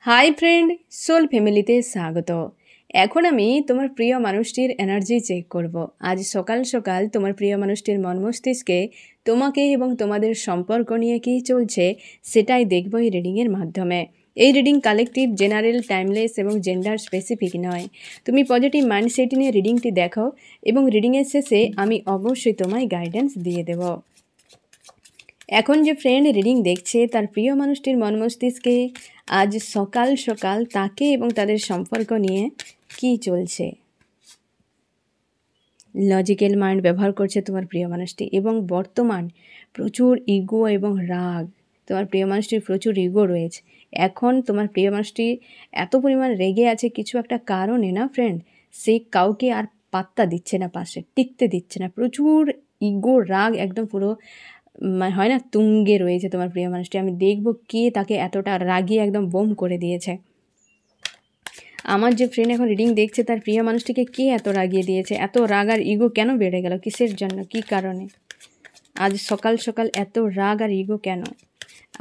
Hi friend, soul ফ্যামিলিতে স্বাগত। এখন আমি তোমার প্রিয় মানুষটির এনার্জি চেক করব। আজ সকাল সকাল তোমার প্রিয় মানুষটির মন মস্তিষ্কে তোমাকে এবং তোমাদের সম্পর্ক নিয়ে কী চলছে সেটাই দেখব এই রিডিংয়ের মাধ্যমে। এই রিডিং কালেকটিভ, জেনারেল, টাইমলেস এবং জেন্ডার স্পেসিফিক নয়। তুমি পজিটিভ মাইন্ডসেট নিয়ে রিডিংটি দেখো এবং রিডিংয়ের শেষে আমি অবশ্যই তোমায় গাইডেন্স দিয়ে দেব। এখন যে ফ্রেন্ড রিডিং দেখছে তার প্রিয় মানুষটির মন মস্তিষ্কে আজ সকাল সকাল তাকে এবং তাদের সম্পর্ক নিয়ে কী চলছে। লজিক্যাল মাইন্ড ব্যবহার করছে তোমার প্রিয় মানুষটি এবং বর্তমান প্রচুর ইগো এবং রাগ। তোমার প্রিয় মানুষটির প্রচুর ইগো রয়েছে। এখন তোমার প্রিয় মানুষটি এত পরিমাণ রেগে আছে কিছু একটা কারণে না ফ্রেন্ড, সে কাউকে আর পাত্তা দিচ্ছে না, পাশে টিকতে দিচ্ছে না। প্রচুর ইগো রাগ একদম পুরো হয় না, তুঙ্গে রয়েছে তোমার প্রিয় মানুষটি। আমি দেখব কে তাকে এতটা রাগিয়ে একদম বোম করে দিয়েছে। আমার যে ফ্রেন্ড এখন রিডিং দেখছে তার প্রিয় মানুষটিকে কে এত রাগিয়ে দিয়েছে, এত রাগ আর ইগো কেন বেড়ে গেল, কিসের জন্য, কী কারণে আজ সকাল সকাল এত রাগ আর ইগো কেন?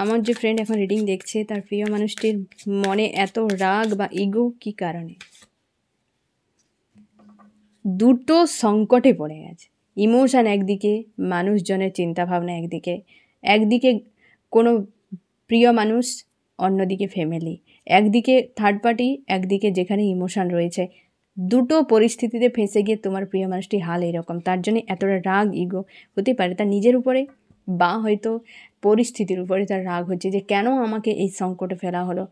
আমার যে ফ্রেন্ড এখন রিডিং দেখছে তার প্রিয় মানুষটির মনে এত রাগ বা ইগো কী কারণে? দুটো সংকটে পড়ে গেছে। ইমোশান একদিকে, মানুষজনের চিন্তাভাবনা একদিকে, একদিকে কোনো প্রিয় মানুষ, অন্যদিকে ফ্যামিলি, একদিকে থার্ড পার্টি, একদিকে যেখানে ইমোশান রয়েছে। দুটো পরিস্থিতিতে ফেঁসে গিয়ে তোমার প্রিয় মানুষটি হাল এরকম। তার জন্য এতটা রাগ ইগো হতে পারে তার নিজের উপরে বা হয়তো পরিস্থিতির উপরে তার রাগ হচ্ছে যে কেন আমাকে এই সংকটে ফেলা হলো।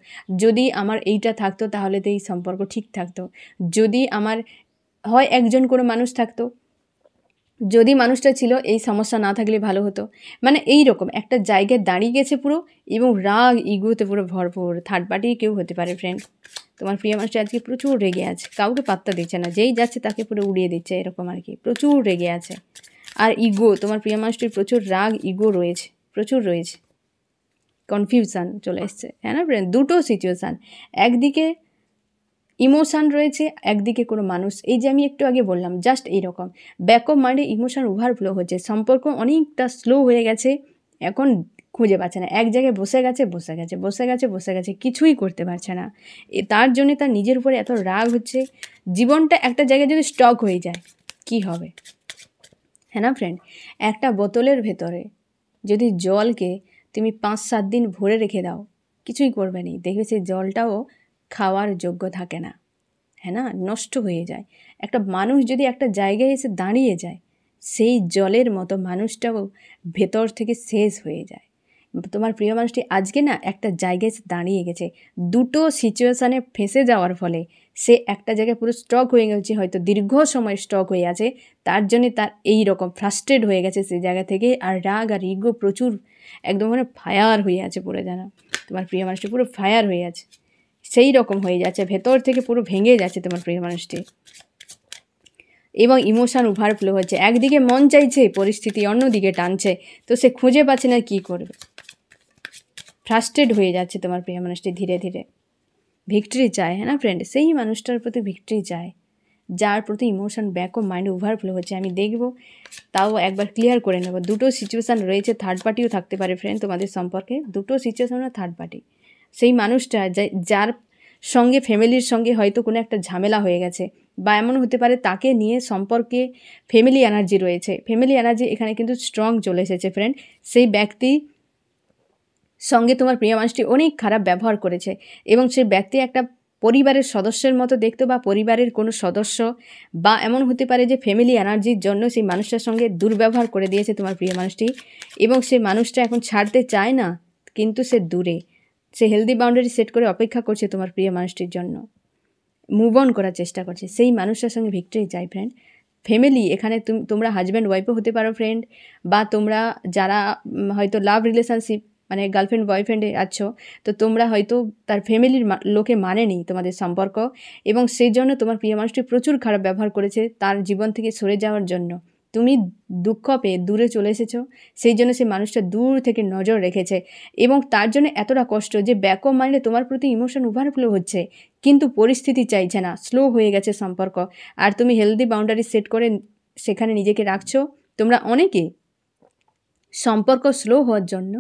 যদি আমার এইটা থাকতো তাহলে তো এই সম্পর্ক ঠিক থাকতো। যদি আমার হয় একজন কোনো মানুষ থাকতো, যদি মানুষটা ছিল এই সমস্যা না থাকলে ভালো হতো। মানে এই রকম একটা জায়গায় দাঁড়িয়ে গেছে পুরো, এবং রাগ ইগোতে পুরো ভরপুর। থার্ড পার্টি কেউ হতে পারে ফ্রেন্ড। তোমার প্রিয় মানুষটা আজকে প্রচুর রেগে আছে, কাউকে পাত্তা দিচ্ছে না, যেই যাচ্ছে তাকে পুরো উড়িয়ে দিচ্ছে এরকম আর কি। প্রচুর রেগে আছে আর ইগো, তোমার প্রিয় মানুষটির প্রচুর রাগ ইগো রয়েছে, প্রচুর রয়েছে। কনফিউশান চলে এসছে, হ্যাঁ না ফ্রেন্ড? দুটো সিচুয়েশান, একদিকে ইমোশান রয়েছে, একদিকে কোনো মানুষ। এই যে আমি একটু আগে বললাম জাস্ট এইরকম ব্যাক অফ মাইন্ডে ইমোশান ওভারফ্লো হচ্ছে। সম্পর্ক অনেকটা স্লো হয়ে গেছে, এখন খুঁজে পাচ্ছে না, এক জায়গায় বসে গেছে বসে গেছে বসে গেছে বসে গেছে, কিছুই করতে পারছে না। তার জন্য তার নিজের উপরে এত রাগ হচ্ছে। জীবনটা একটা জায়গায় যদি স্টক হয়ে যায় কি হবে, হ্যাঁ না ফ্রেন্ড? একটা বোতলের ভেতরে যদি জলকে তুমি 5-7 দিন ভরে রেখে দাও, কিছুই করবে না, দেখবে সেই জলটাও খাওয়ার যোগ্য থাকে না, হ্যাঁ না, নষ্ট হয়ে যায়। একটা মানুষ যদি একটা জায়গায় এসে দাঁড়িয়ে যায়, সেই জলের মতো মানুষটাও ভেতর থেকে শেষ হয়ে যায়। তোমার প্রিয় মানুষটি আজকে না একটা জায়গায় এসে দাঁড়িয়ে গেছে, দুটো সিচুয়েশানে ফেঁসে যাওয়ার ফলে সে একটা জায়গায় পুরো স্টক হয়ে গেছে, হয়তো দীর্ঘ সময় স্টক হয়ে আছে। তার জন্যে তার এই রকম ফ্রাস্ট্রেট হয়ে গেছে সেই জায়গা থেকে, আর রাগ আর ইগো প্রচুর একদম মানে ফায়ার হয়ে আছে পুরো, জানা তোমার প্রিয় মানুষটি পুরো ফায়ার হয়ে আছে, সেই রকম হয়ে যাচ্ছে, ভেতর থেকে পুরো ভেঙে যাচ্ছে তোমার প্রিয় মানুষটি। এবং ইমোশান ওভারফ্লো হচ্ছে, একদিকে মন চাইছে পরিস্থিতি অন্যদিকে টানছে, তো সে খুঁজে পাচ্ছে না কী করবে। ফ্রাস্ট্রেট হয়ে যাচ্ছে তোমার প্রিয় মানুষটি ধীরে ধীরে। ভিক্টরি চায়, হ্যাঁ না ফ্রেন্ড? সেই মানুষটার প্রতি ভিক্টরি চায় যার প্রতি emotion back of mind overflow হচ্ছে। আমি দেখব, তাও একবার ক্লিয়ার করে নেব। দুটো সিচুয়েশান রয়েছে, থার্ড পার্টিও থাকতে পারে ফ্রেন্ড তোমাদের সম্পর্কে। দুটো সিচুয়েশান থার্ড পার্টি, সেই মানুষটা যার সঙ্গে ফ্যামিলির সঙ্গে হয়তো কোনো একটা ঝামেলা হয়ে গেছে, বা এমন হতে পারে তাকে নিয়ে সম্পর্কে ফ্যামিলি এনার্জি রয়েছে। ফ্যামিলি এনার্জি এখানে কিন্তু স্ট্রং চলে এসেছে ফ্রেন্ড। সেই ব্যক্তি সঙ্গে তোমার প্রিয় মানুষটি অনেক খারাপ ব্যবহার করেছে, এবং সেই ব্যক্তি একটা পরিবারের সদস্যের মতো দেখতো, বা পরিবারের কোনো সদস্য, বা এমন হতে পারে যে ফ্যামিলি এনার্জির জন্য সেই মানুষটার সঙ্গে দুর্ব্যবহার করে দিয়েছে তোমার প্রিয় মানুষটি, এবং সেই মানুষটা এখন ছাড়তে চায় না, কিন্তু সে দূরে, সে হেলদি বাউন্ডারি সেট করে অপেক্ষা করছে তোমার প্রিয় মানুষটির জন্য, মুভ অন করার চেষ্টা করছে। সেই মানুষটার সঙ্গে ভিক্টরি চাই ফ্রেন্ড। ফ্যামিলি এখানে তোমরা হাজব্যান্ড ওয়াইফও হতে পারো ফ্রেন্ড, বা তোমরা যারা হয়তো লাভ রিলেশনশিপ মানে গার্লফ্রেন্ড বয়ফ্রেন্ডে আছো, তো তোমরা হয়তো তার ফ্যামিলির লোকে মানেনি তোমাদের সম্পর্ক, এবং সেই জন্য তোমার প্রিয় মানুষটি প্রচুর খারাপ ব্যবহার করেছে তার জীবন থেকে সরে যাওয়ার জন্য। তুমি দুঃখ পেয়ে দূরে চলে এসেছো, সেই জন্য সেই মানুষটা দূর থেকে নজর রেখেছে, এবং তার জন্য এতটা কষ্ট যে ব্যাক অফ মাইন্ডে তোমার প্রতি ইমোশন ওভারফ্লো হচ্ছে, কিন্তু পরিস্থিতি চাইছে না, স্লো হয়ে গেছে সম্পর্ক। আর তুমি হেলদি বাউন্ডারি সেট করে সেখানে নিজেকে রাখছো। তোমরা অনেকে সম্পর্ক স্লো হওয়ার জন্য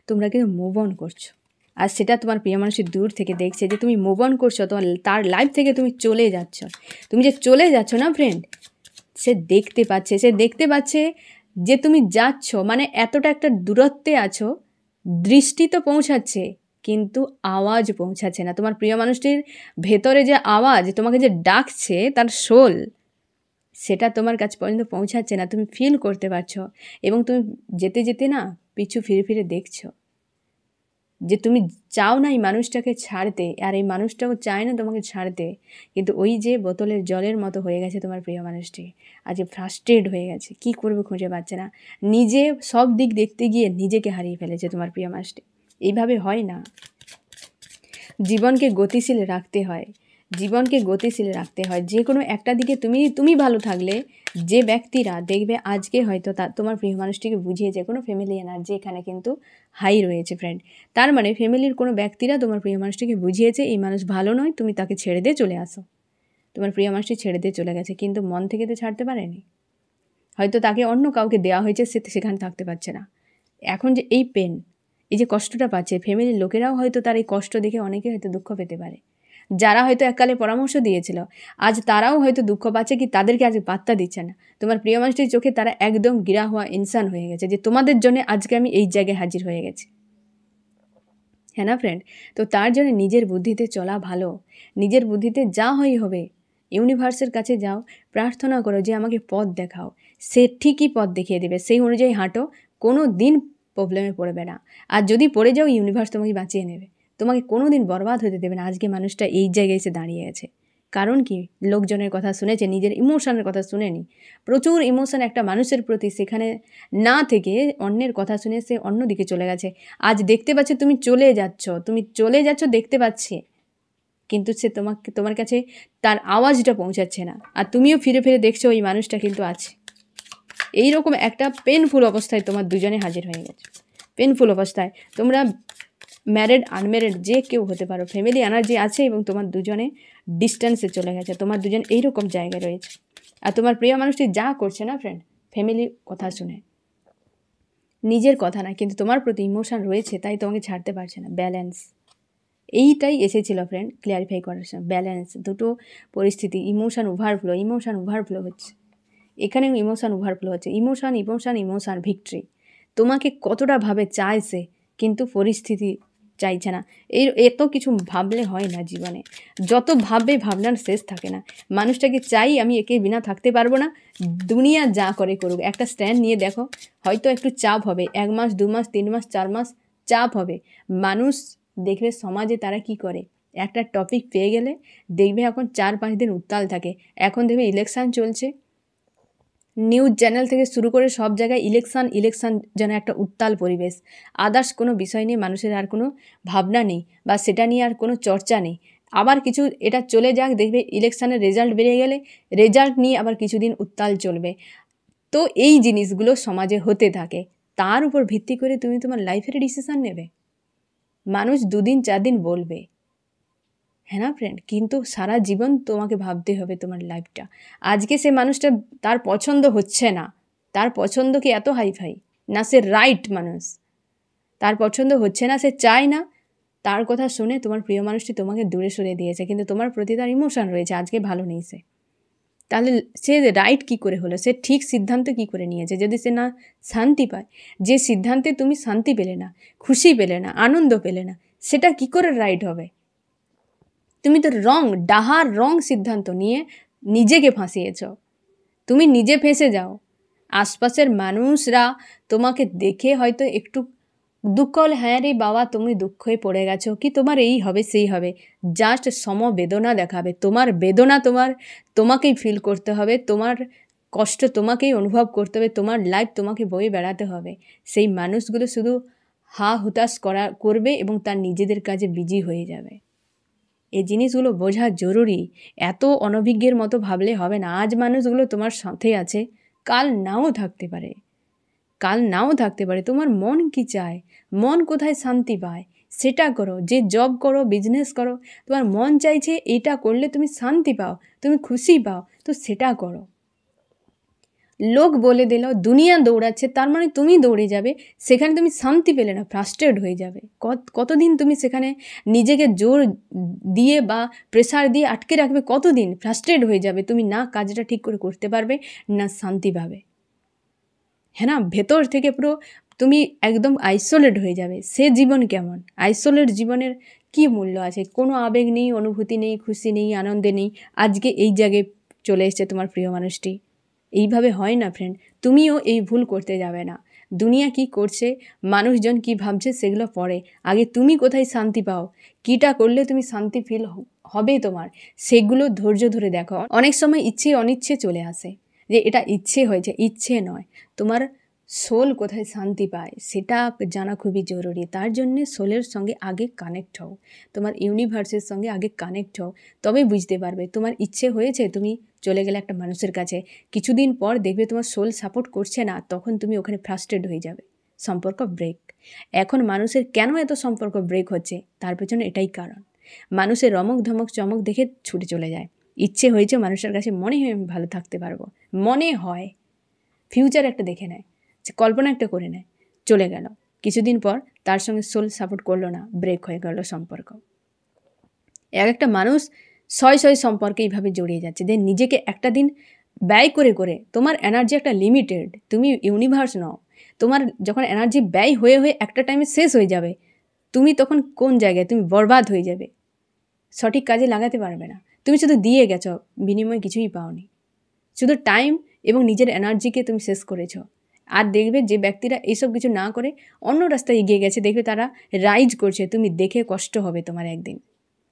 তোমরা কিন্তু মুভ অন করছো, আর সেটা তোমার প্রিয় মানুষের দূর থেকে দেখছে যে তুমি মুভ অন করছো, তার লাইফ থেকে তুমি চলে যাচ্ছ। তুমি যে চলে যাচ্ছ না ফ্রেন্ড, সে দেখতে পাচ্ছে যে তুমি যাচ্ছ, মানে এতটা একটা দূরত্বে আছো, দৃষ্টি তো পৌঁছাচ্ছে কিন্তু আওয়াজ পৌঁছাচ্ছে না। তোমার প্রিয় মানুষটির ভেতরে যে আওয়াজ তোমাকে যে ডাকছে, তার সোল, সেটা তোমার কাছে পর্যন্ত পৌঁছাচ্ছে না, তুমি ফিল করতে পারছো। এবং তুমি যেতে যেতে না পিছু ফিরে ফিরে দেখছো যে তুমি চাও না এই মানুষটাকে ছাড়তে, আর এই মানুষটাও চায় না তোমাকে ছাড়তে, কিন্তু ওই যে বোতলের জলের মতো হয়ে গেছে তোমার প্রিয় মানুষটি। আজকে ফ্রাস্ট্রেট হয়ে গেছে, কি করবে খুঁজে পাচ্ছে না, নিজে সব দিক দেখতে গিয়ে নিজেকে হারিয়ে ফেলেছে তোমার প্রিয় মানুষটি। এইভাবে হয় না, জীবনকে গতিশীল রাখতে হয়, যে কোনো একটা দিকে তুমি ভালো থাকলে, যে ব্যক্তিরা দেখবে আজকে হয়তো তোমার প্রিয় মানুষটিকে বুঝিয়ে, যে কোনো ফ্যামিলি এনার্জি এখানে কিন্তু হাই রয়েছে ফ্রেন্ড। তার মানে ফ্যামিলির কোনো ব্যক্তিরা তোমার প্রিয় মানুষটিকে বুঝিয়েছে এই মানুষ ভালো নয়, তুমি তাকে ছেড়ে দিয়ে চলে আসো। তোমার প্রিয় মানুষটি ছেড়ে দিয়ে চলে গেছে, কিন্তু মন থেকে তো ছাড়তে পারেনি, হয়তো তাকে অন্য কাউকে দেওয়া হয়েছে, সে সেখানে থাকতে পারছে না। এখন যে এই পেন, এই যে কষ্টটা পাচ্ছে, ফ্যামিলির লোকেরাও হয়তো তার এই কষ্ট দেখে অনেকে হয়তো দুঃখ পেতে পারে। যারা হয়তো এককালে পরামর্শ দিয়েছিল, আজ তারাও হয়তো দুঃখ পাচ্ছে, কি তাদেরকে আজ পাত্তা দিচ্ছে না। তোমার প্রিয় মানুষটির চোখে তারা একদম গিরা হওয়া ইনসান হয়ে গেছে, যে তোমাদের জন্য আজকে আমি এই জায়গায় হাজির হয়ে গেছি। হ্যাঁ না ফ্রেন্ড? তো তার জন্য নিজের বুদ্ধিতে চলা ভালো, নিজের বুদ্ধিতে যা হবে, ইউনিভার্সের কাছে যাও, প্রার্থনা করো যে আমাকে পথ দেখাও, সে ঠিকই পথ দেখিয়ে দেবে, সেই অনুযায়ী হাঁটো, কোনো দিন প্রবলেমে পড়বে না। আর যদি পড়ে যাও, ইউনিভার্স তোমাকে বাঁচিয়ে নেবে, তোমাকে কোনো দিন বরবাদ হতে দেবে না। আজকে মানুষটা এই জায়গায় এসে দাঁড়িয়ে আছে, কারণ কি? লোকজনের কথা শুনেছে, নিজের ইমোশনের কথা শুনেনি। প্রচুর ইমোশন একটা মানুষের প্রতি, সেখানে না থেকে অন্যের কথা শুনে সে অন্যদিকে চলে গেছে। আজ দেখতে পাচ্ছে তুমি চলে যাচ্ছ দেখতে পাচ্ছে, কিন্তু সে তোমার কাছে তার আওয়াজটা পৌঁছাচ্ছে না। আর তুমিও ফিরে ফিরে দেখছো ওই মানুষটা কিন্তু আছে। এইরকম একটা পেনফুল অবস্থায় তোমার দুজনে হাজির হয়ে গেছে, পেনফুল অবস্থায়। তোমরা ম্যারিড আনম্যারিড যে কেউ হতে পারো, ফ্যামিলি এনার্জি আছে এবং তোমার দুজনে ডিস্টেন্সে চলে গেছে, তোমার দুজন এইরকম জায়গায় রয়েছে। আর তোমার প্রিয় মানুষটি যা করছে না ফ্রেন্ড, ফ্যামিলির কথা শুনে, নিজের কথা না, কিন্তু তোমার প্রতি ইমোশন রয়েছে, তাই তোমাকে ছাড়তে পারছে না। ব্যালেন্স, এইটাই এসেছিল ফ্রেন্ড ক্লিয়ারিফাই করার সময়। ব্যালেন্স, দুটো পরিস্থিতি, ইমোশন ওভারফ্লো হচ্ছে, এখানেও ইমোশন ওভারফ্লো হচ্ছে। ইমোশন ভিক্টরি, তোমাকে কতটা ভাবে চাইছে, কিন্তু পরিস্থিতি চাইছে না। এত কিছু ভাবলে হয় না জীবনে, যত ভাববে ভাবনার শেষ থাকে না। মানুষটাকে চাই, আমি একে বিনা থাকতে পারবো না, দুনিয়া যা করে করুক। একটা স্ট্যান্ড নিয়ে দেখো, হয়তো একটু চাপ হবে, 1 মাস 2 মাস 3 মাস 4 মাস চাপ হবে। মানুষ দেখবে সমাজে তারা কি করে, একটা টপিক পেয়ে গেলে দেখবে এখন 4-5 দিন উত্তাল থাকে। এখন দেখবে ইলেকশান চলছে, নিউজ চ্যানেল থেকে শুরু করে সব জায়গায় ইলেকশান যেন একটা উত্তাল পরিবেশ। আদার্স কোনো বিষয় নিয়ে মানুষের আর কোনো ভাবনা নেই, বা সেটা নিয়ে আর কোনো চর্চা নেই। আবার কিছু এটা চলে যাক, দেখবে ইলেকশানের রেজাল্ট বেরিয়ে গেলে রেজাল্ট নিয়ে আবার কিছুদিন উত্তাল চলবে। তো এই জিনিসগুলো সমাজে হতে থাকে, তার উপর ভিত্তি করে তুমি তোমার লাইফের ডিসিশান নেবে। মানুষ 2 দিন 4 দিন বলবে, হ্যাঁ না ফ্রেন্ড, কিন্তু সারা জীবন তোমাকে ভাবতে হবে তোমার লাইফটা। আজকে সে মানুষটা তার পছন্দ হচ্ছে না, তার পছন্দ কি এত হাইফাই না, সে রাইট মানুষ, তার পছন্দ হচ্ছে না, সে চায় না। তার কথা শুনে তোমার প্রিয় মানুষটি তোমাকে দূরে সরিয়ে দিয়েছে, কিন্তু তোমার প্রতি তার ইমোশন রয়েছে, আজকে ভালো নেই সে। তাহলে সে রাইট কি করে হলো, সে ঠিক সিদ্ধান্ত কি করে নিয়েছে? যদি সে না শান্তি পায়, যে সিদ্ধান্তে তুমি শান্তি পেলে না, খুশি পেলে না, আনন্দ পেলে না, সেটা কি করে রাইট হবে? তুমি তো রং সিদ্ধান্ত নিয়ে নিজেকে ফাঁসিয়েছ, তুমি নিজে ফেঁসে যাও। আশপাশের মানুষরা তোমাকে দেখে হয়তো একটু দুঃখ হলে, হ্যাঁ রে বাবা তুমি দুঃখে পড়ে গেছো, কি তোমার এই হবে সেই হবে, জাস্ট সমবেদনা দেখাবে। তোমার বেদনা তোমাকেই ফিল করতে হবে, তোমার কষ্ট তোমাকেই অনুভব করতে হবে, তোমার লাইফ তোমাকে বয়ে বেড়াতে হবে। সেই মানুষগুলো শুধু হুতাশ করবে এবং তার নিজেদের কাজে বিজি হয়ে যাবে। এই জিনিসগুলো বোঝা জরুরি, এত অনভিজ্ঞের মতো ভাবলে হবে না। আজ মানুষগুলো তোমার সাথে আছে, কাল নাও থাকতে পারে। তোমার মন কি চায়, মন কোথায় শান্তি পায়, সেটা করো। যে জব করো, বিজনেস করো, তোমার মন চাইছে এটা করলে তুমি শান্তি পাও, তুমি খুশি পাও, তো সেটা করো। লোক বলে দিল, দুনিয়া দৌড়াচ্ছে, তার মানে তুমি দৌড়ে যাবে, সেখানে তুমি শান্তি পেলে না, ফ্রাস্ট্রেট হয়ে যাবে। কতদিন তুমি সেখানে নিজেকে জোর দিয়ে বা প্রেসার দিয়ে আটকে রাখবে, কতদিন ফ্রাস্ট্রেট হয়ে যাবে, তুমি না কাজটা ঠিক করে করতে পারবে, না শান্তি পাবে। হ্যাঁ না, ভেতর থেকে পুরো তুমি একদম আইসোলেট হয়ে যাবে। সে জীবন কেমন? আইসোলেট জীবনের কি মূল্য আছে? কোনো আবেগ নেই, অনুভূতি নেই, খুশি নেই, আনন্দে নেই। আজকে এই জায়গায় চলে এসেছে তোমার প্রিয় মানুষটি। এইভাবে হয় না ফ্রেন্ড, তুমিও এই ভুল করতে যাবে না। দুনিয়া কি করছে, মানুষজন কি ভাবছে, সেগুলো পরে। আগে তুমি কোথায় শান্তি পাও, কীটা করলে তুমি শান্তি ফিল হবে তোমার, সেগুলো ধৈর্য ধরে দেখো। অনেক সময় ইচ্ছে অনিচ্ছে চলে আসে, যে এটা ইচ্ছে হয়েছে, ইচ্ছে নয়। তোমার সোল কোথায় শান্তি পায় সেটা জানা খুবই জরুরি। তার জন্যে সোলের সঙ্গে আগে কানেক্ট হও, তোমার ইউনিভার্সের সঙ্গে আগে কানেক্ট হও, তবে বুঝতে পারবে। তোমার ইচ্ছে হয়েছে, তুমি চলে গেলে একটা মানুষের কাছে, কিছুদিন পর দেখবে তোমার সোল সাপোর্ট করছে না, তখন তুমি ওখানে ফ্রাস্ট্রেট হয়ে যাবে, সম্পর্ক ব্রেক। এখন মানুষের কেন এত সম্পর্ক ব্রেক হচ্ছে, তার পেছনে এটাই কারণ। মানুষের রমক ধমক চমক দেখে ছুটে চলে যায়। ইচ্ছে হয়েছে মানুষের কাছে, মনে হয় আমি ভালো থাকতে পারবো, মনে হয় ফিউচার একটা দেখে নেয়, কল্পনা একটা করে নেয়, চলে গেল। কিছুদিন পর তার সঙ্গে সোল সাপোর্ট করলো না, ব্রেক হয়ে গেল সম্পর্ক। একটা মানুষ শয় সম্পর্কে এইভাবে জড়িয়ে যাচ্ছে, যে নিজেকে একটা দিন ব্যয় করে করে, তোমার এনার্জি একটা লিমিটেড, তুমি ইউনিভার্স নও। তোমার যখন এনার্জি ব্যয় হয়ে হয়ে একটা টাইমে শেষ হয়ে যাবে, তুমি তখন কোন জায়গায়, তুমি বরবাদ হয়ে যাবে, সঠিক কাজে লাগাতে পারবে না। তুমি শুধু দিয়ে গেছো, বিনিময়ে কিছুই পাওনি, শুধু টাইম এবং নিজের এনার্জিকে তুমি শেষ করেছো। আর দেখবে যে ব্যক্তিরা এইসব কিছু না করে অন্য রাস্তায় এগিয়ে গেছে, দেখবে তারা রাইজ করছে, তুমি দেখে কষ্ট হবে তোমার একদিন,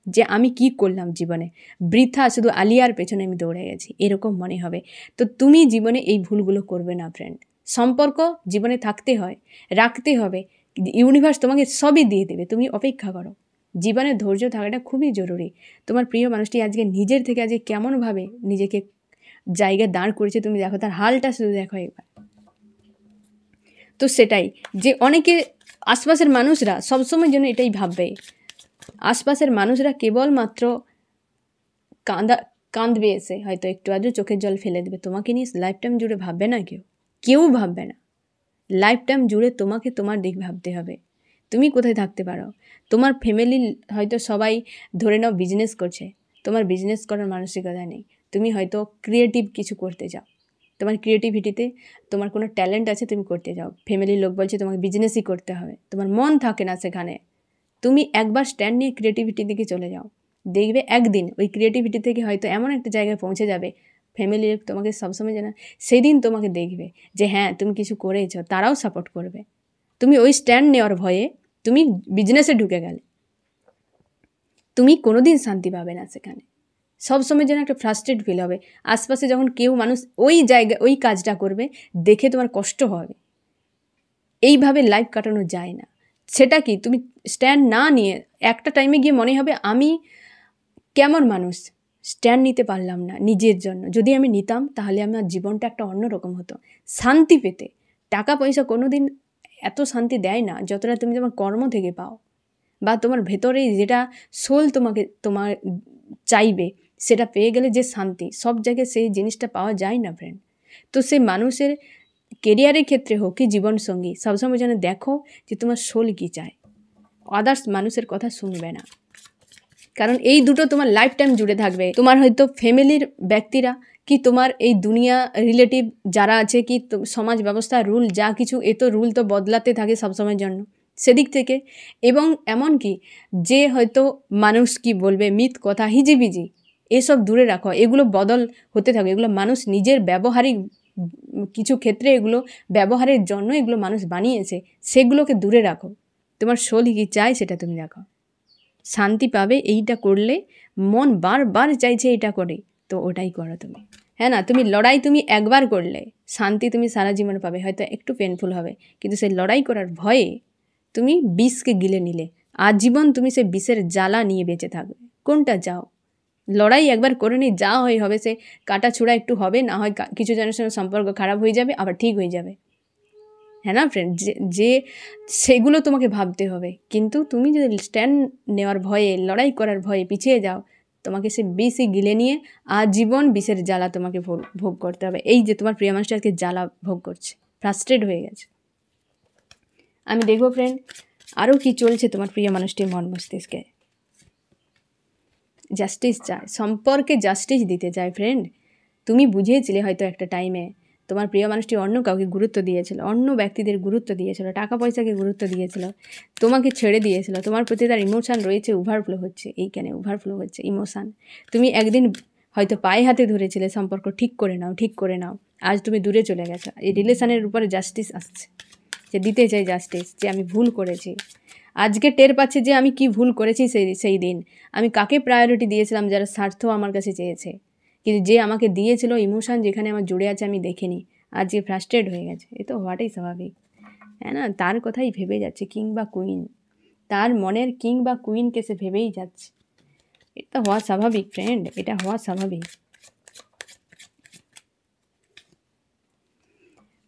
যে আমি কি করলাম জীবনে, বৃথা শুধু আলিয়ার পেছনে আমি দৌড়ে গেছি, এরকম মনে হবে। তো তুমি জীবনে এই ভুলগুলো করবে না ফ্রেন্ড। সম্পর্ক জীবনে থাকতে হয়, রাখতে হবে, ইউনিভার্স তোমাকে সবই দিয়ে দেবে, তুমি অপেক্ষা করো। জীবনে ধৈর্য থাকাটা খুবই জরুরি। তোমার প্রিয় মানুষটি আজকে নিজের থেকে আজকে কেমনভাবে নিজেকে জায়গায় দাঁড় করেছে, তুমি দেখো, তার হালটা শুধু দেখো একবার। তো সেটাই, যে অনেকে আশপাশের মানুষরা সবসময় জন্য এটাই ভাববে, আশপাশের মানুষরা কেবলমাত্র কাঁদবে, এসে হয়তো একটু আধটু চোখের জল ফেলে দেবে, তোমাকে নিয়ে লাইফ টাইম জুড়ে ভাববে না, কেউ ভাববে না। লাইফ টাইম জুড়ে তোমাকে তোমার দিক ভাবতে হবে, তুমি কোথায় থাকতে পারো। তোমার ফ্যামিলি হয়তো সবাই ধরে নাও বিজনেস করছে, তোমার বিজনেস করার মানসিকতা নেই, তুমি হয়তো ক্রিয়েটিভ কিছু করতে চাও, তোমার ক্রিয়েটিভিটিতে তোমার কোনো ট্যালেন্ট আছে, তুমি করতে যাও, ফ্যামিলির লোক বলছে তোমাকে বিজনেসই করতে হবে, তোমার মন থাকে না সেখানে। তুমি একবার স্ট্যান্ড নিয়ে ক্রিয়েটিভিটির দিকে চলে যাও, দেখবে একদিন ওই ক্রিয়েটিভিটি থেকে হয়তো এমন একটা জায়গায় পৌঁছে যাবে, ফ্যামিলি তোমাকে সবসময় জানা, সেই দিন তোমাকে দেখবে যে হ্যাঁ তুমি কিছু করেছো, তারাও সাপোর্ট করবে। তুমি ওই স্ট্যান্ড নেওয়ার ভয়ে তুমি বিজনেসে ঢুকে গেলে, তুমি কোনোদিন শান্তি পাবে না সেখানে, সবসময় যেন একটা ফ্রাস্ট্রেট ফিল হবে। আশপাশে যখন কেউ মানুষ ওই জায়গায় ওই কাজটা করবে, দেখে তোমার কষ্ট হবে। এইভাবে লাইফ কাটানো যায় না। সেটা কি, তুমি স্ট্যান্ড না নিয়ে একটা টাইমে গিয়ে মনে হবে আমি কেমন মানুষ, স্ট্যান্ড নিতে পারলাম না নিজের জন্য, যদি আমি নিতাম তাহলে আমার জীবনটা একটা অন্যরকম হতো। শান্তি পেতে টাকা পয়সা কোনো দিন এত শান্তি দেয় না যতটা তুমি তোমার কর্ম থেকে পাও, বা তোমার ভেতরে যেটা সোল তোমার চাইবে, সেটা পেয়ে গেলে যে শান্তি, সব জায়গায় সেই জিনিসটা পাওয়া যায় না ফ্রেন্ড। তো সেই মানুষের কেরিয়ারের ক্ষেত্রে হোক কি জীবনসঙ্গী, সবসময় যেন দেখো যে তোমার সোল কী চায়, আদার্স মানুষের কথা শুনবে না, কারণ এই দুটো তোমার লাইফ টাইম জুড়ে থাকবে। তোমার হয়তো ফ্যামিলির ব্যক্তিরা, কি তোমার এই দুনিয়া রিলেটিভ যারা আছে, কি সমাজ ব্যবস্থা রুল যা কিছু, এ তো রুল তো বদলাতে থাকে সবসময়ের জন্য, সেদিক থেকে। এবং এমন কি যে হয়তো মানুষ কি বলবে, মিথ কথা, হিজিবিজি, এসব দূরে রাখো, এগুলো বদল হতে থাকে, এগুলো মানুষ নিজের ব্যবহারিক কিছু ক্ষেত্রে, এগুলো ব্যবহারের জন্য এগুলো মানুষ বানিয়েছে, সেগুলোকে দূরে রাখো। তোমার সোল কি চাই সেটা তুমি রাখো, শান্তি পাবে এইটা করলে। মন বারবার চাইছে এটা করে, তো ওটাই করো তুমি। হ্যাঁ না, তুমি লড়াই তুমি একবার করলে শান্তি তুমি সারা জীবন পাবে, হয়তো একটু পেনফুল হবে, কিন্তু সেই লড়াই করার ভয়ে তুমি বিষকে গিলে নিলে, আজীবন তুমি সেই বিষের জ্বালা নিয়ে বেঁচে থাকবে। কোনটা চাও? লড়াই একবার করে নিই, যা হয় হবে, সে কাটা ছুড়া একটু হবে, না হয় কিছু জনের সঙ্গে সম্পর্ক খারাপ হয়ে যাবে, আবার ঠিক হয়ে যাবে। হ্যাঁ না ফ্রেন্ড, যে সেগুলো তোমাকে ভাবতে হবে। কিন্তু তুমি যদি স্ট্যান্ড নেওয়ার ভয়ে, লড়াই করার ভয়ে পিছিয়ে যাও, তোমাকে সে বিষই গিলে নিয়ে আজীবন বিষের জ্বালা তোমাকে ভোগ করতে হবে। এই যে তোমার প্রিয় মানুষটা আজকে জ্বালা ভোগ করছে, ফ্রাস্ট্রেট হয়ে গেছে। আমি দেখবো ফ্রেন্ড আরও কি চলছে তোমার প্রিয় মানুষটির মন মস্তিষ্কে। জাস্টিস চায়, সম্পর্কে জাস্টিস দিতে চায় ফ্রেন্ড। তুমি বুঝিয়েছিলে হয়তো একটা টাইমে তোমার প্রিয় মানুষটি অন্য কাউকে গুরুত্ব দিয়েছিল, অন্য ব্যক্তিদের গুরুত্ব দিয়েছিল, টাকা পয়সাকে গুরুত্ব দিয়েছিল, তোমাকে ছেড়ে দিয়েছিল। তোমার প্রতি তার ইমোশান রয়েছে, ওভারফ্লো হচ্ছে, এইখানে ওভারফ্লো হচ্ছে ইমোশান। তুমি একদিন হয়তো পায়ে হাতে ধরেছিলে সম্পর্ক ঠিক করে নাও, ঠিক করে নাও। আজ তুমি দূরে চলে গেছো। এই রিলেশনের উপরে জাস্টিস আসছে, যে দিতে চাই জাস্টিস, যে আমি ভুল করেছি। আজকে টের পাচ্ছে যে আমি কি ভুল করেছি। সেই দিন আমি কাকে প্রায়োরিটি দিয়েছিলাম, যারা স্বার্থ আমার কাছে চেয়েছে, কিন্তু যে আমাকে দিয়েছিল ইমোশান যেখানে আমার জুড়ে আছে আমি দেখিনি, আজকে ফ্রাস্ট্রেট হয়ে গেছে। এ তো হওয়াটাই স্বাভাবিক, হ্যাঁ না? তার কথাই ভেবে যাচ্ছে, কিং বা কুইন, তার মনের কিং বা কুইনকে সে ভেবেই যাচ্ছে। এটা হওয়া স্বাভাবিক ফ্রেন্ড, এটা হওয়া স্বাভাবিক।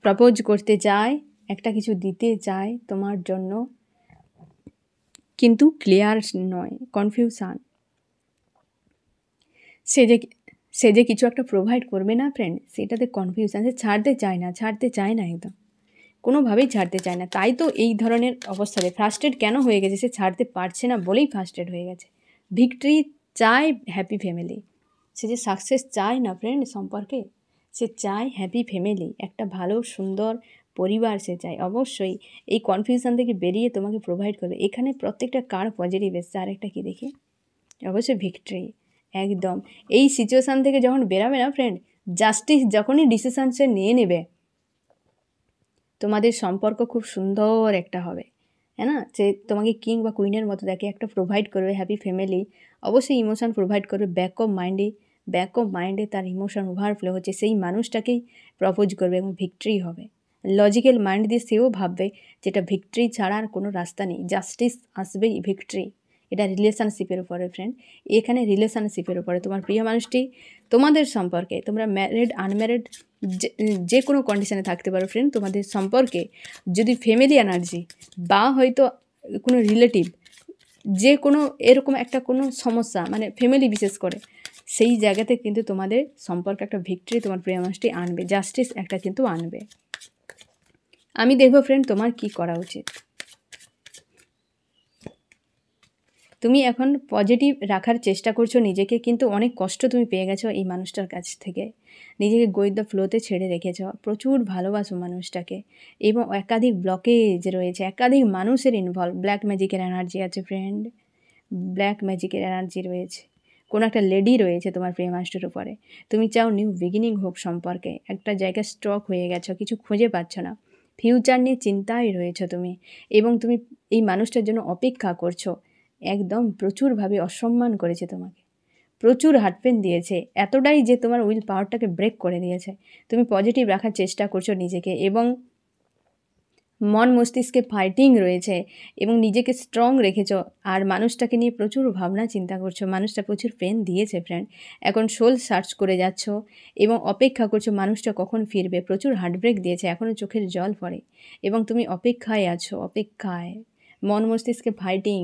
প্রপোজ করতে চায়, একটা কিছু দিতে চায় তোমার জন্য, কিন্তু ক্লিয়ার নয়, কনফিউশন। সে যে কিছু একটা প্রোভাইড করবে না ফ্রেন্ড, সেটাতে কনফিউশন। সে ছাড়তে চায় না একদম, কোনোভাবেই ছাড়তে চায় না। তাই তো এই ধরনের অবস্থাতে ফ্রাস্ট্রেট কেন হয়ে গেছে, সে ছাড়তে পারছে না বলেই ফ্রাস্ট্রেট হয়ে গেছে। ভিক্টরি চায় হ্যাপি ফ্যামিলি, সে যে সাকসেস চায় না ফ্রেন্ড সম্পর্কে, সে চায় হ্যাপি ফ্যামিলি, একটা ভালো সুন্দর পরিবার সে চায়। অবশ্যই এই কনফিউশন থেকে বেরিয়ে তোমাকে প্রোভাইড করবে। এখানে প্রত্যেকটা কার্ড পজিটিভ এসছে। আরেকটা কি দেখি, অবশ্যই ভিক্টরি, একদম। এই সিচুয়েশান থেকে যখন বেরাবে না ফ্রেন্ড, জাস্টিস যখনই ডিসিশান সে নিয়ে নেবে, তোমাদের সম্পর্ক খুব সুন্দর একটা হবে, হ্যাঁ না? সে তোমাকে কিং বা কুইনের মতো দেখে, একটা প্রোভাইড করবে হ্যাপি ফ্যামিলি, অবশ্যই ইমোশান প্রোভাইড করবে। ব্যাক অফ মাইন্ডে তার ইমোশান ওভারফ্লো হচ্ছে, সেই মানুষটাকেই প্রপোজ করবে এবং ভিক্টরি হবে। লজিক্যাল মাইন্ড দিয়ে সেও ভাববে যেটা ভিক্টরি ছাড়া আর কোনো রাস্তা নেই, জাস্টিস আসবেই, ভিক্টরি। এটা রিলেশনশিপের উপরে ফ্রেন্ড, এখানে রিলেশনশিপের উপরে তোমার প্রিয় মানুষটি তোমাদের সম্পর্কে, তোমরা ম্যারিড আনম্যারিড যে কোনো কন্ডিশনে থাকতে পারো ফ্রেন্ড, তোমাদের সম্পর্কে যদি ফ্যামিলি এনার্জি বা হয়তো কোনো রিলেটিভ, যে কোনো এরকম একটা কোনো সমস্যা, মানে ফ্যামিলি বিশেষ করে, সেই জায়গাতে কিন্তু তোমাদের সম্পর্কে একটা ভিক্টরি তোমার প্রিয় মানুষটি আনবে, জাস্টিস একটা কিন্তু আনবে। আমি দেখবো ফ্রেন্ড তোমার কি করা উচিত। তুমি এখন পজিটিভ রাখার চেষ্টা করছো নিজেকে, কিন্তু অনেক কষ্ট তুমি পেয়ে গেছো এই মানুষটার কাছ থেকে। নিজেকে গো উইথ দ্য ফ্লোতে ছেড়ে রেখেছ, প্রচুর ভালোবাসো মানুষটাকে, এবং একাধিক ব্লকেজ রয়েছে, একাধিক মানুষের ইনভলভ। ব্ল্যাক ম্যাজিকের এনার্জি আছে ফ্রেন্ড, ব্ল্যাক ম্যাজিকের এনার্জি রয়েছে। কোনো একটা লেডি রয়েছে তোমার প্রিয় মানুষটার উপরে। তুমি চাও নিউ বিগিনিং হোক সম্পর্কে, একটা জায়গায় স্টক হয়ে গেছো, কিছু খুঁজে পাচ্ছ না, ফিউচার নিয়ে চিন্তায় রয়েছো তুমি, এবং তুমি এই মানুষটার জন্য অপেক্ষা করছো। একদম প্রচুরভাবে অসম্মান করেছে তোমাকে, প্রচুর হার্টপেন দিয়েছে, এতটাই যে তোমার উইল পাওয়ারটাকে ব্রেক করে দিয়েছে। তুমি পজিটিভ রাখার চেষ্টা করছো নিজেকে, এবং মন মস্তিষ্কে ফাইটিং রয়েছে, এবং নিজেকে স্ট্রং রেখেছ। আর মানুষটাকে নিয়ে প্রচুর ভাবনা চিন্তা করছো, মানুষটা প্রচুর পেন দিয়েছে ফ্রেন্ড। এখন সোল সার্চ করে যাচ্ছ এবং অপেক্ষা করছো মানুষটা কখন ফিরবে। প্রচুর হার্টব্রেক দিয়েছে, এখনও চোখের জল পড়ে, এবং তুমি অপেক্ষায় আছো, অপেক্ষায়। মন মস্তিষ্কে ফাইটিং,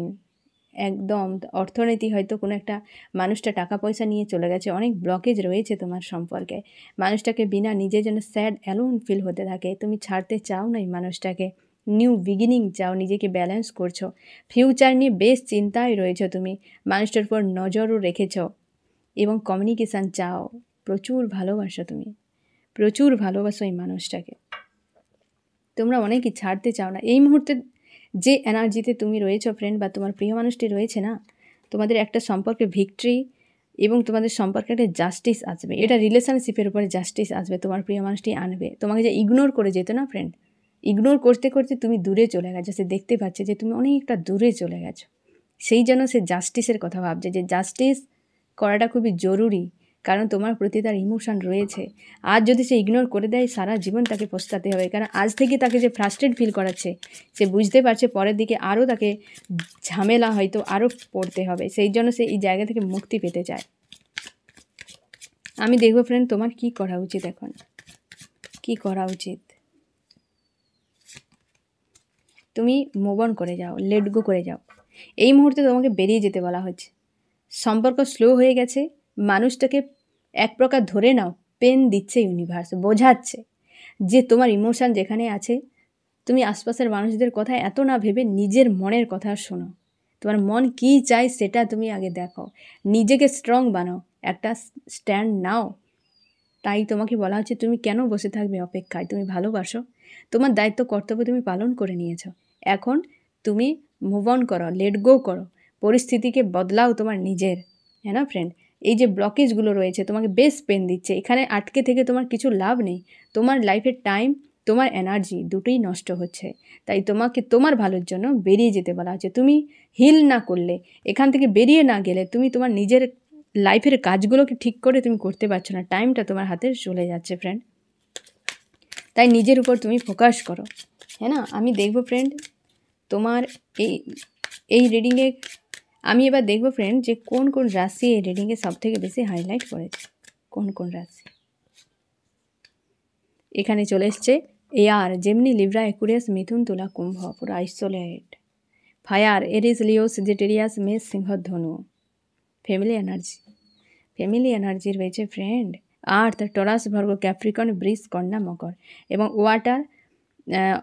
একদম। অর্থনীতি হয়তো কোনো একটা মানুষটা টাকা পয়সা নিয়ে চলে গেছে, অনেক ব্লকেজ রয়েছে তোমার সম্পর্কে। মানুষটাকে বিনা নিজে যেন স্যাড অ্যালোন ফিল হতে থাকে, তুমি ছাড়তে চাও না এই মানুষটাকে, নিউ বিগিনিং চাও, নিজেকে ব্যালেন্স করছো, ফিউচার নিয়ে বেশ চিন্তায় রয়েছো তুমি, মানুষটার উপর নজরও রেখেছ, এবং কমিউনিকেশান চাও, প্রচুর ভালোবাসো তুমি, প্রচুর ভালোবাসো এই মানুষটাকে। তোমরা অনেকেই ছাড়তে চাও না। এই মুহূর্তে যে এনার্জিতে তুমি রয়েছো ফ্রেন্ড, বা তোমার প্রিয় মানুষটি রয়েছে না, তোমাদের একটা সম্পর্কে ভিক্টরি, এবং তোমাদের সম্পর্কে একটা জাস্টিস আসবে। এটা রিলেশনশিপের উপরে জাস্টিস আসবে, তোমার প্রিয় মানুষটি আনবে। তোমাকে যে ইগনোর করে যেত না ফ্রেন্ড, ইগনোর করতে করতে তুমি দূরে চলে গেছো, সে দেখতে পাচ্ছে যে তুমি অনেকটা দূরে চলে গেছো, সেই জন্য সে জাস্টিসের কথা ভাবছে, যে জাস্টিস করাটা খুবই জরুরি, কারণ তোমার প্রতি তার ইমোশন রয়েছে। আজ যদি সে ইগনোর করে দেয়, সারা জীবন তাকে পস্তাতে হবে, কারণ আজ থেকে তাকে যে ফ্রাস্ট্রেট ফিল করাচ্ছে, সে বুঝতে পারছে পরের দিকে আরও তাকে ঝামেলা হয়তো আরও পড়তে হবে, সেই জন্য সে এই জায়গা থেকে মুক্তি পেতে চায়। আমি দেখবো ফ্রেন্ড তোমার কি করা উচিত, এখন কি করা উচিত। তুমি মুভ অন করে যাও, লেট গো করে যাও। এই মুহূর্তে তোমাকে বেরিয়ে যেতে বলা হচ্ছে, সম্পর্ক স্লো হয়ে গেছে, মানুষটাকে এক প্রকার ধরে নাও পেন দিচ্ছে ইউনিভার্স, বোঝাচ্ছে যে তোমার ইমোশান যেখানে আছে তুমি আশপাশের মানুষদের কথা এত না ভেবে নিজের মনের কথা শোনো। তোমার মন কী চায় সেটা তুমি আগে দেখো, নিজেকে স্ট্রং বানাও, একটা স্ট্যান্ড নাও। তাই তোমাকে বলা হচ্ছে তুমি কেন বসে থাকবে অপেক্ষায়, তুমি ভালোবাসো, তোমার দায়িত্ব কর্তব্য তুমি পালন করে নিয়েছো, এখন তুমি মুভ অন করো, লেট গো করো, পরিস্থিতিকে বদলাও তোমার নিজের। হ্যাঁ না ফ্রেন্ড, এই যে ব্লকেজগুলো রয়েছে তোমাকে বেশ পেন দিচ্ছে, এখানে আটকে থেকে তোমার কিছু লাভ নেই, তোমার লাইফের টাইম তোমার এনার্জি দুটোই নষ্ট হচ্ছে। তাই তোমাকে তোমার ভালোর জন্য বেরিয়ে যেতে বলা হচ্ছে। তুমি হিল না করলে, এখান থেকে বেরিয়ে না গেলে তুমি তোমার নিজের লাইফের কাজগুলোকে ঠিক করে তুমি করতে পারছো না, টাইমটা তোমার হাতে চলে যাচ্ছে ফ্রেন্ড। তাই নিজের উপর তুমি ফোকাস করো। হ্যাঁ না, আমি দেখবো ফ্রেন্ড তোমার এই রিডিংয়ে, আমি এবার দেখবো ফ্রেন্ড যে কোন কোন রাশি এই রিডিংয়ে সবথেকে বেশি হাইলাইট করেছে, কোন কোন রাশি। এখানে চলে এসছে এয়ার, জেমিনি, লিব্রা, অ্যাকুয়ারিয়াস, মিথুন, তুলা, কুম্ভ, পুরো আইসোলেট। ফায়ার, এরিস, লিও, সেজিটেরিয়াস, মেষ, সিংহ, ধনু। ফ্যামিলি এনার্জি রয়েছে ফ্রেন্ড আর্থ, টরাস, ভার্গ, ক্যাপ্রিকন, বৃষ, কন্যা, মকর। এবং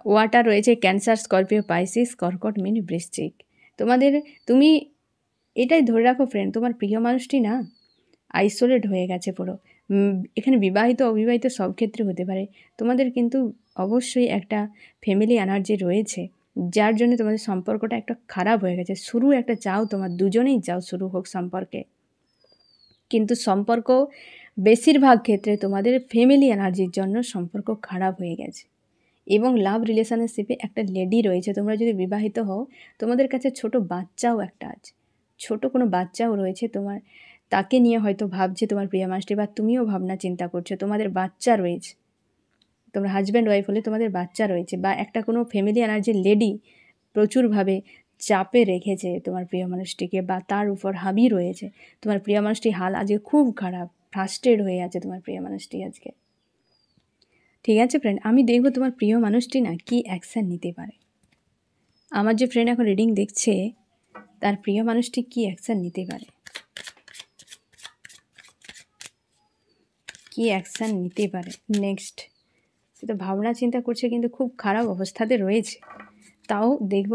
ওয়াটার রয়েছে ক্যান্সার, স্করপিও, পাইসিস, কর্কট, মীন, বৃশ্চিক। তুমি এটাই ধরে রাখো ফ্রেন্ড, তোমার প্রিয় মানুষটি না আইসোলেট হয়ে গেছে পুরো। এখানে বিবাহিত অবিবাহিত সব ক্ষেত্রে হতে পারে, তোমাদের কিন্তু অবশ্যই একটা ফ্যামিলি এনার্জি রয়েছে, যার জন্য তোমাদের সম্পর্কটা একটা খারাপ হয়ে গেছে। শুরু একটা চাও, তোমার দুজনেই চাও শুরু হোক সম্পর্কে, কিন্তু সম্পর্ক বেশিরভাগ ক্ষেত্রে তোমাদের ফ্যামিলি এনার্জির জন্য সম্পর্ক খারাপ হয়ে গেছে। এবং লাভ রিলেশনশিপে একটা লেডি রয়েছে, তোমরা যদি বিবাহিত হও তোমাদের কাছে ছোট বাচ্চাও একটা আছে, ছোট কোনো বাচ্চাও রয়েছে তোমার, তাকে নিয়ে হয়তো ভাবছে তোমার প্রিয় মানুষটি, বা তুমিও ভাবনা চিন্তা করছো, তোমাদের বাচ্চা রয়েছে, তোমরা হাজব্যান্ড ওয়াইফ হলে তোমাদের বাচ্চা রয়েছে, বা একটা কোনো ফ্যামিলি এনার্জির লেডি প্রচুরভাবে চাপে রেখেছে তোমার প্রিয় মানুষটিকে, বা তার উপর হাবি রয়েছে। তোমার প্রিয় মানুষটি হাল আজকে খুব খারাপ, ফ্রাস্ট্রেট হয়ে আছে তোমার প্রিয় মানুষটি আজকে। ঠিক আছে ফ্রেন্ড, আমি দেখব তোমার প্রিয় মানুষটি না কী অ্যাকশান নিতে পারে। আমার যে ফ্রেন্ড এখন রিডিং দেখছে তার প্রিয় মানুষটি কী অ্যাকশান নিতে পারে, কী অ্যাকশান নিতে পারে নেক্সট। সে তো ভাবনা চিন্তা করছে কিন্তু খুব খারাপ অবস্থাতে রয়েছে, তাও দেখব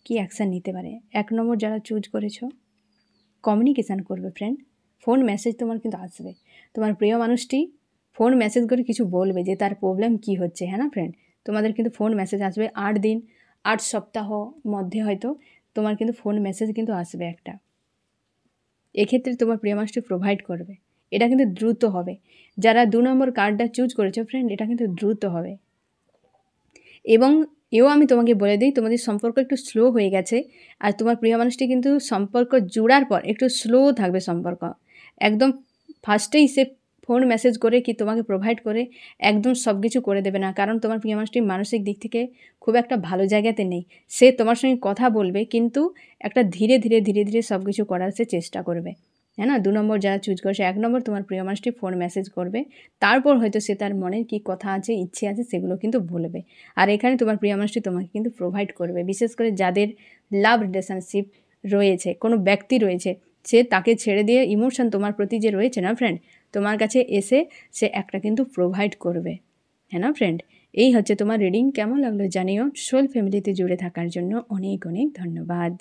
কী অ্যাকশান নিতে পারে। 1 নম্বর যারা চুজ করেছো, কমিউনিকেশান করবে ফ্রেন্ড, ফোন মেসেজ তোমার কিন্তু আসবে, তোমার প্রিয় মানুষটি ফোন মেসেজ করে কিছু বলবে যে তার প্রবলেম কী হচ্ছে। হ্যাঁ না ফ্রেন্ড, তোমাদের কিন্তু ফোন মেসেজ আসবে 8 দিন 8 সপ্তাহ মধ্যে হয়তো তোমার কিন্তু ফোন মেসেজ কিন্তু আসবে একটা, এক্ষেত্রে তোমার প্রিয় মানুষটি প্রোভাইড করবে, এটা কিন্তু দ্রুত হবে। যারা 2 নম্বর কার্ডটা চুজ করেছো ফ্রেন্ড, এটা কিন্তু দ্রুত হবে। এবং আমি তোমাকে বলে দিই, তোমাদের সম্পর্ক একটু স্লো হয়ে গেছে, আর তোমার প্রিয় মানুষটি কিন্তু সম্পর্ক জোড়ার পর একটু স্লো থাকবে সম্পর্ক, একদম ফার্স্টেই সে ফোন মেসেজ করে কি তোমাকে প্রোভাইড করে একদম সব কিছু করে দেবে না, কারণ তোমার প্রিয় মানুষটি মানসিক দিক থেকে খুব একটা ভালো জায়গাতে নেই। সে তোমার সঙ্গে কথা বলবে কিন্তু একটা ধীরে ধীরে সব কিছু করার সে চেষ্টা করবে। হ্যাঁ না, 2 নম্বর যারা চুজ করেছে, 1 নম্বর তোমার প্রিয় মানুষটি ফোন মেসেজ করবে, তারপর হয়তো সে তার মনের কী কথা আছে, ইচ্ছে আছে, সেগুলো কিন্তু বলবে। আর এখানে তোমার প্রিয় মানুষটি তোমাকে কিন্তু প্রোভাইড করবে, বিশেষ করে যাদের লাভ রিলেশনশিপ রয়েছে, কোনো ব্যক্তি রয়েছে, সে তাকে ছেড়ে দিয়ে ইমোশন তোমার প্রতি যে রয়েছে না ফ্রেন্ড, তোমার কাছে এসে সে একটা কিন্তু প্রোভাইড করবে। হ্যাঁ না ফ্রেন্ড, এই হচ্ছে তোমার রিডিং। কেমন লাগলো জানিও। সোল ফ্যামিলিতে জুড়ে থাকার জন্য অনেক অনেক ধন্যবাদ।